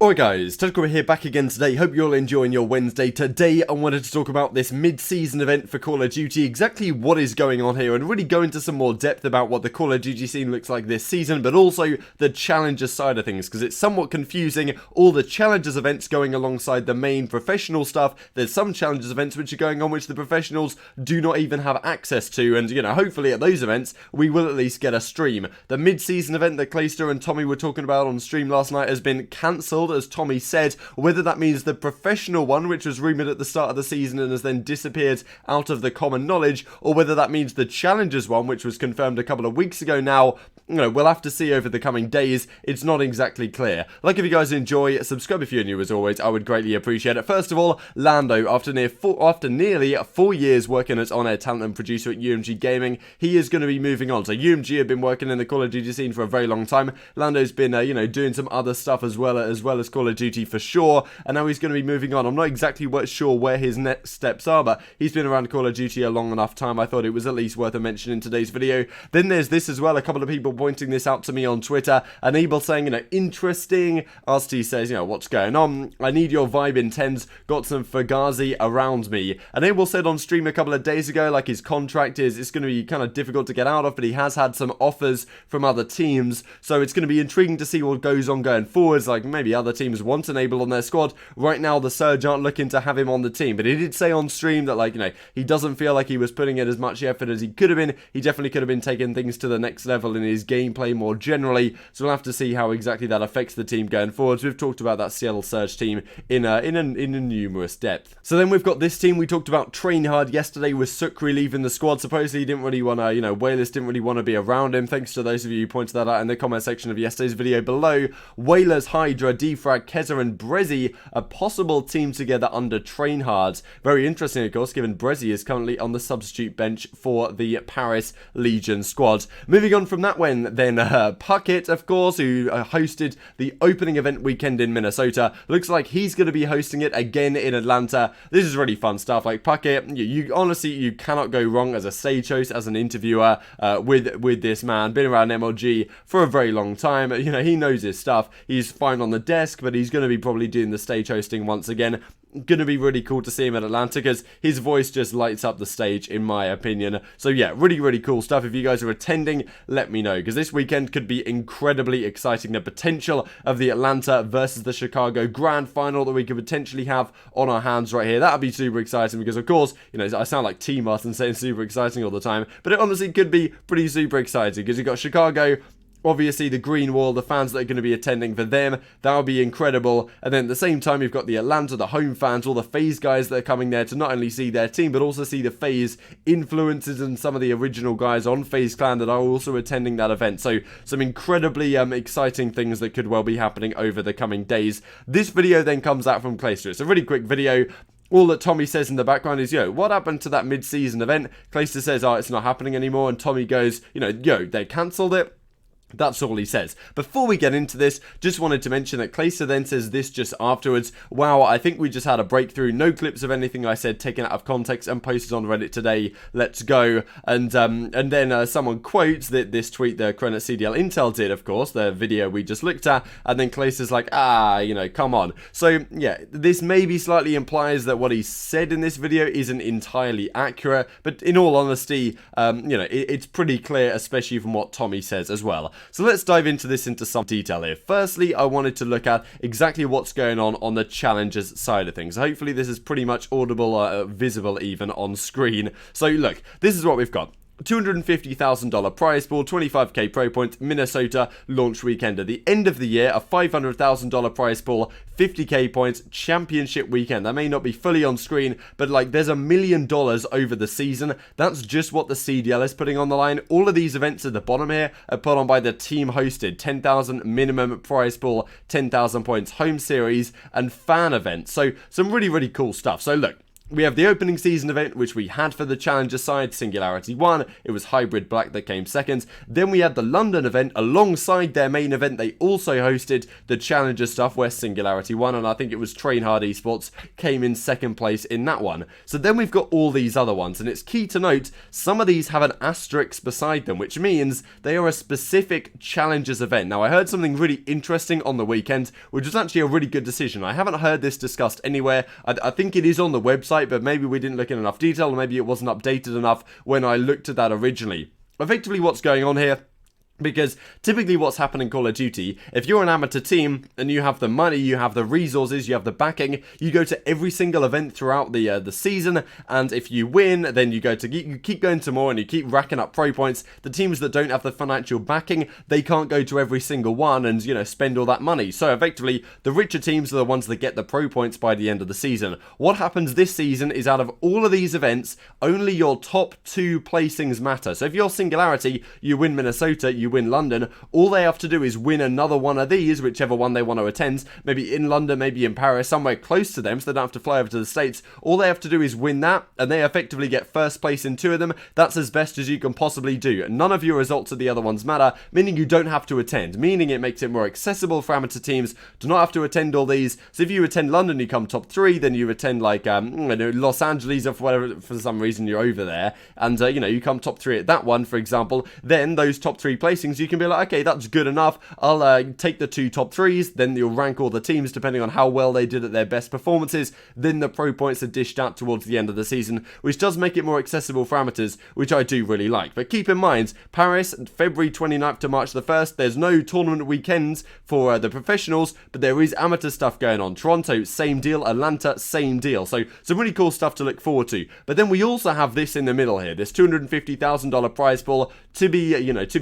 Alright guys, Tactical here back again today. Hope you're all enjoying your Wednesday. Today I wanted to talk about this mid-season event for Call of Duty, exactly what is going on here, and really go into some more depth about what the Call of Duty scene looks like this season, but also the Challengers side of things, because it's somewhat confusing, all the Challengers events going alongside the main professional stuff. There's some Challengers events which are going on which the professionals do not even have access to, and hopefully at those events we will at least get a stream. The mid-season event that Clayster and Tommy were talking about on stream last night has been cancelled, as Tommy said. Whether that means the professional one, which was rumoured at the start of the season and has then disappeared out of the common knowledge, or whether that means the Challengers one, which was confirmed a couple of weeks ago now, we'll have to see over the coming days. It's not exactly clear. Like, if you guys enjoy, subscribe if you're new as always, I would greatly appreciate it. First of all, Lando, after nearly 4 years working as on-air talent and producer at UMG Gaming, he is going to be moving on. So UMG have been working in the Call of Duty scene for a very long time. Lando's been, doing some other stuff as well as Call of Duty for sure, and now he's going to be moving on. I'm not exactly sure where his next steps are, but he's been around Call of Duty a long enough time. I thought it was at least worth a mention in today's video. Then there's this as well, a couple of people pointing this out to me on Twitter, and Abel saying, interesting. RST says, what's going on? I need your vibe in 10s, got some Fugazi around me. And Abel said on stream a couple of days ago, like, his contract it's going to be kind of difficult to get out of, but he has had some offers from other teams, so it's going to be intriguing to see what goes on going forwards. Like, maybe other teams want an Abel on their squad. Right now the Surge aren't looking to have him on the team, but he did say on stream that, he doesn't feel like he was putting in as much effort as he could have been. He definitely could have been taking things to the next level in his gameplay more generally, so we'll have to see how exactly that affects the team going forwards. We've talked about that Seattle Surge team in a numerous depth. So then we've got this team. We talked about Train Hard yesterday with Sukri leaving the squad. Supposedly he didn't really want to, Whalers didn't really want to be around him. Thanks to those of you who pointed that out in the comment section of yesterday's video below. Whalers, Hydra, Defrag, Keza and Brezzy, a possible team together under Train Hard. Very interesting, of course, given Brezzy is currently on the substitute bench for the Paris Legion squad. Moving on from that one, then Puckett, of course, who hosted the opening event weekend in Minnesota. Looks like he's going to be hosting it again in Atlanta. This is really fun stuff. Like, Puckett, you honestly, you cannot go wrong as a stage host, as an interviewer with this man. Been around MLG for a very long time. He knows his stuff. He's fine on the desk, but he's going to be probably doing the stage hosting once again. Gonna be really cool to see him at Atlanta, because his voice just lights up the stage, in my opinion. So yeah, really cool stuff. If you guys are attending, let me know, because this weekend could be incredibly exciting. The potential of the Atlanta versus the Chicago grand final that we could potentially have on our hands right here. That would be super exciting, because of course, I sound like T Martin saying super exciting all the time, but it honestly could be pretty super exciting, because you've got Chicago, obviously the Green Wall, the fans that are going to be attending for them, that would be incredible. And then at the same time, you've got the Atlanta, the home fans, all the FaZe guys that are coming there to not only see their team, but also see the FaZe influences and some of the original guys on FaZe Clan that are also attending that event. So some incredibly exciting things that could well be happening over the coming days. This video then comes out from Clayster. It's a really quick video. All that Tommy says in the background is, what happened to that mid-season event? Clayster says, it's not happening anymore. And Tommy goes, they cancelled it. That's all he says. Before we get into this, just wanted to mention that Clayster then says this just afterwards. Wow, I think we just had a breakthrough. No clips of anything I said taken out of context and posted on Reddit today. Let's go. And then someone quotes this tweet that Credit CDL Intel did, of course, the video we just looked at. And then Clayster's like, come on. So yeah, this maybe slightly implies that what he said in this video isn't entirely accurate. But in all honesty, it's pretty clear, especially from what Tommy says as well. So let's dive into some detail here. Firstly, I wanted to look at exactly what's going on the Challengers side of things. Hopefully this is pretty much audible, visible even on screen. So look, this is what we've got. $250,000 prize pool, 25k pro points, Minnesota launch weekend. At the end of the year, a $500,000 prize pool, 50k points, championship weekend. That may not be fully on screen, but there's $1 million over the season. That's just what the CDL is putting on the line. All of these events at the bottom here are put on by the team hosted. 10,000 minimum prize pool, 10,000 points home series, and fan events. So some really cool stuff. So look, We have the opening season event, which we had for the Challenger side, Singularity 1. It was Hybrid Black that came second. Then we had the London event alongside their main event. They also hosted the Challenger stuff where Singularity 1, and I think it was Train Hard Esports, came in second place in that one. So then we've got all these other ones, and it's key to note, some of these have an asterisk beside them, which means they are a specific Challengers event. Now, I heard something really interesting on the weekend, which was actually a really good decision. I haven't heard this discussed anywhere. I think it is on the website, but maybe we didn't look in enough detail, or maybe it wasn't updated enough when I looked at that originally. Effectively, what's going on here, because typically what's happened in Call of Duty, if you're an amateur team and you have the money, you have the resources, you have the backing, you go to every single event throughout the season, and if you win, then you keep going to more and you keep racking up pro points. The teams that don't have the financial backing, they can't go to every single one and, spend all that money. So effectively, the richer teams are the ones that get the pro points by the end of the season. What happens this season is out of all of these events, only your top 2 placings matter. So if you're Singularity, you win Minnesota, you win London, all they have to do is win another one of these, whichever one they want to attend, maybe in London, maybe in Paris, somewhere close to them, so they don't have to fly over to the States. All they have to do is win that, and they effectively get first place in 2 of them. That's as best as you can possibly do. None of your results of the other ones matter, meaning you don't have to attend, meaning it makes it more accessible for amateur teams to not have to attend all these. So if you attend London, you come top 3, then you attend like Los Angeles or whatever, for some reason you're over there, and you come top 3 at that one, for example, then those top 3 placings, you can be like, okay, that's good enough. I'll take the 2 top 3s, then you'll rank all the teams depending on how well they did at their best performances. Then the pro points are dished out towards the end of the season, which does make it more accessible for amateurs, which I do really like. But keep in mind, Paris, February 29th to March the 1st, there's no tournament weekends for the professionals, but there is amateur stuff going on. Toronto, same deal. Atlanta, same deal. So some really cool stuff to look forward to. But then we also have this in the middle here, this $250,000 prize pool to be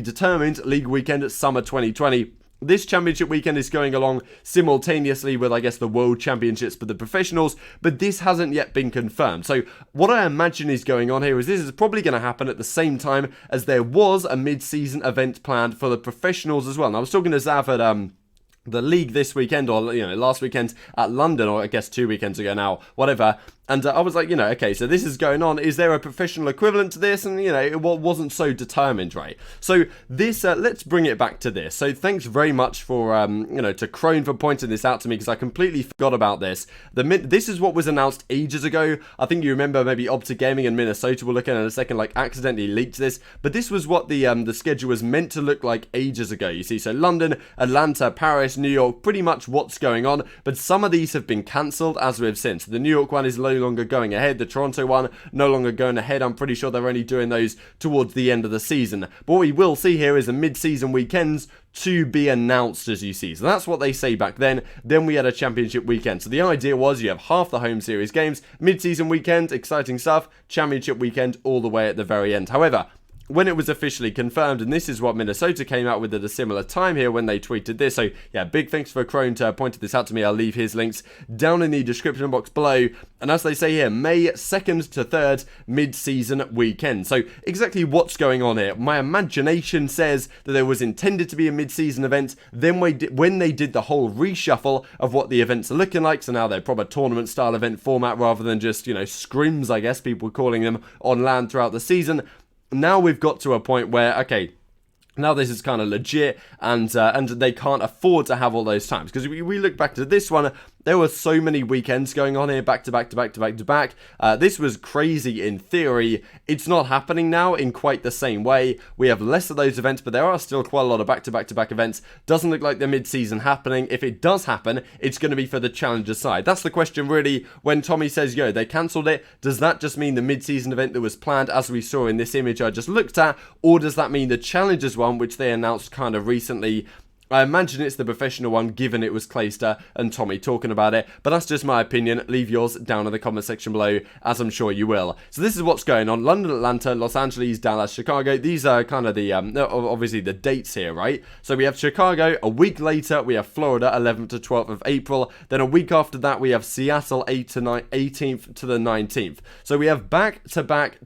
determined League Weekend Summer 2020. This championship weekend is going along simultaneously with, I guess, the World Championships for the professionals, but this hasn't yet been confirmed. So what I imagine is going on here is this is probably going to happen at the same time as there was a mid-season event planned for the professionals as well. And I was talking to Zav at the league this weekend, or last weekend at London, or I guess 2 weekends ago now, whatever. And I was like, okay, so this is going on. Is there a professional equivalent to this? And, it wasn't so determined, right? So this, let's bring it back to this. So thanks very much for, to Crone for pointing this out to me, because I completely forgot about this. This is what was announced ages ago. I think you remember maybe OpTic Gaming in Minnesota, we'll look at in a second, accidentally leaked this. But this was what the schedule was meant to look like ages ago, you see. So London, Atlanta, Paris, New York, pretty much what's going on. But some of these have been cancelled, as we've seen. So the New York one is no longer going ahead. The Toronto one, no longer going ahead. I'm pretty sure they're only doing those towards the end of the season. But what we will see here is a mid-season weekends to be announced, as you see. So that's what they say back then. Then we had a championship weekend. So the idea was you have half the home series games, mid-season weekend, exciting stuff, championship weekend all the way at the very end. However, when it was officially confirmed, and this is what Minnesota came out with at a similar time here when they tweeted this. So yeah, big thanks for Crone to pointed this out to me. I'll leave his links down in the description box below. And as they say here, May 2nd to 3rd mid-season weekend. So exactly what's going on here? My imagination says that there was intended to be a mid-season event. Then when they did the whole reshuffle of what the events are looking like, so now they're proper tournament style event format rather than just, scrims, I guess people calling them, on land throughout the season. Now we've got to a point where, okay, now this is kind of legit, and they can't afford to have all those times. Because we look back to this one, there were so many weekends going on here, back to back to back to back to back. This was crazy in theory. It's not happening now in quite the same way. We have less of those events, but there are still quite a lot of back to back to back events. Doesn't look like the mid-season happening. If it does happen, it's going to be for the challenger side. That's the question really. When Tommy says, yo, they cancelled it, does that just mean the mid-season event that was planned, as we saw in this image I just looked at, or does that mean the challengers one, which they announced kind of recently? I imagine it's the professional one, given it was Clayster and Tommy talking about it, but that's just my opinion. Leave yours down in the comment section below, as I'm sure you will. So this is what's going on. London, Atlanta, Los Angeles, Dallas, Chicago. These are kind of the, obviously the dates here, right? So we have Chicago. A week later, we have Florida, 11th to 12th of April. Then a week after that, we have Seattle, 18th to the 19th. So we have back to back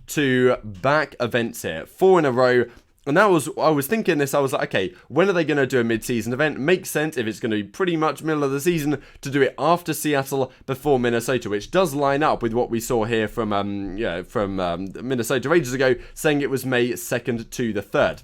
to back events here. 4 in a row. And I was thinking this, I was like, okay, when are they going to do a mid-season event? Makes sense if it's going to be pretty much middle of the season to do it after Seattle, before Minnesota, which does line up with what we saw here from Minnesota ages ago, saying it was May 2nd to the 3rd.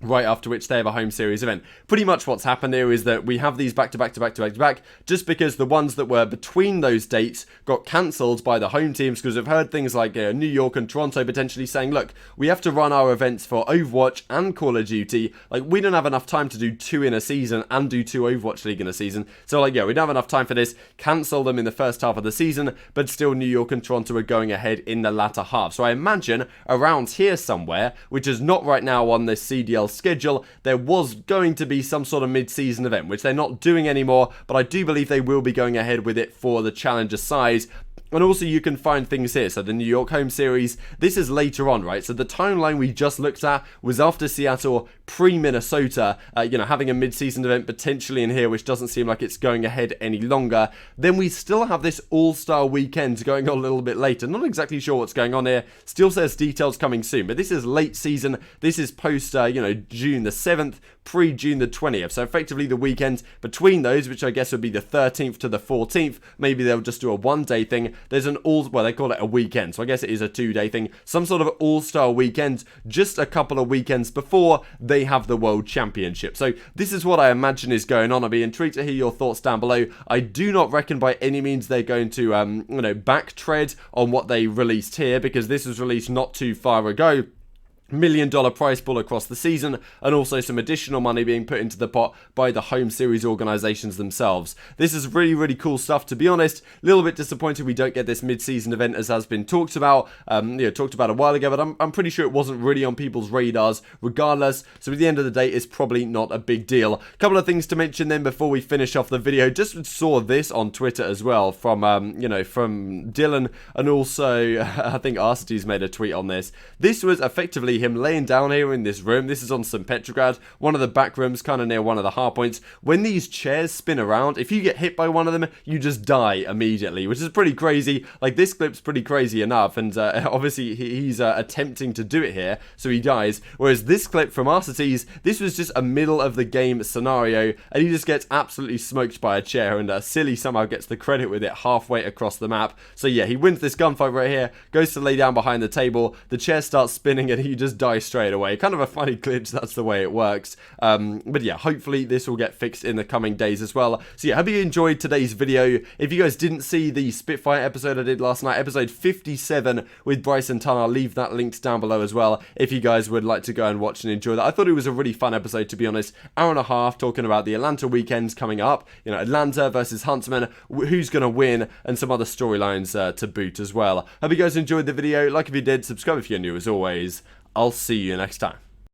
Right after which they have a home series event. Pretty much what's happened here is that we have these back-to-back, just because the ones that were between those dates got cancelled by the home teams, because we've heard things like New York and Toronto potentially saying, look, we have to run our events for Overwatch and Call of Duty. Like, we don't have enough time to do 2 in a season and do 2 Overwatch League in a season. So, like, yeah, we don't have enough time for this. Cancel them in the first half of the season, but still New York and Toronto are going ahead in the latter half. So I imagine around here somewhere, which is not right now on this CDL schedule, there was going to be some sort of mid-season event, which they're not doing anymore, but I do believe they will be going ahead with it for the Challenger size. And also you can find things here. So the New York home series, this is later on, right? So the timeline we just looked at was after Seattle, pre-Minnesota, having a mid-season event potentially in here, which doesn't seem like it's going ahead any longer. Then we still have this All-Star weekend going on a little bit later. Not exactly sure what's going on here. Still says details coming soon, but this is late season. This is post, June the 7th, pre-June the 20th. So effectively the weekend between those, which I guess would be the 13th to the 14th. Maybe they'll just do a one-day thing. There's an they call it a weekend, so I guess it is a 2-day thing. Some sort of all-star weekend, just a couple of weekends before they have the World Championship. So this is what I imagine is going on. I'd be intrigued to hear your thoughts down below. I do not reckon by any means they're going to, backtread on what they released here, because this was released not too far ago. $1 million prize pool across the season, and also some additional money being put into the pot by the home series organizations themselves. This is really, really cool stuff, to be honest. A little bit disappointed we don't get this mid-season event, as has been talked about, talked about a while ago, but I'm pretty sure it wasn't really on people's radars regardless. So at the end of the day, it's probably not a big deal. A couple of things to mention then before we finish off the video. Just saw this on Twitter as well from Dylan, and also I think Arcity's made a tweet on this. This was effectively him laying down here in this room. This is on St. Petrograd, one of the back rooms, kind of near one of the hard points. When these chairs spin around, if you get hit by one of them, you just die immediately, which is pretty crazy. Like, this clip's pretty crazy enough, and obviously he's attempting to do it here, so he dies. Whereas this clip from Arcity's, this was just a middle of the game scenario, and he just gets absolutely smoked by a chair, and Silly somehow gets the credit with it halfway across the map. So yeah, he wins this gunfight right here, goes to lay down behind the table, the chair starts spinning, and he just die straight away. Kind of a funny glitch, that's the way it works. But yeah, hopefully this will get fixed in the coming days as well. So yeah, hope you enjoyed today's video. If you guys didn't see the Spitfire episode I did last night, episode 57 with Bryson Tunn, I'll leave that linked down below as well if you guys would like to go and watch and enjoy that. I thought it was a really fun episode, to be honest. Hour and a half talking about the Atlanta weekends coming up, Atlanta versus Huntsman, who's going to win, and some other storylines to boot as well. Hope you guys enjoyed the video. Like if you did, subscribe if you're new as always. I'll see you next time.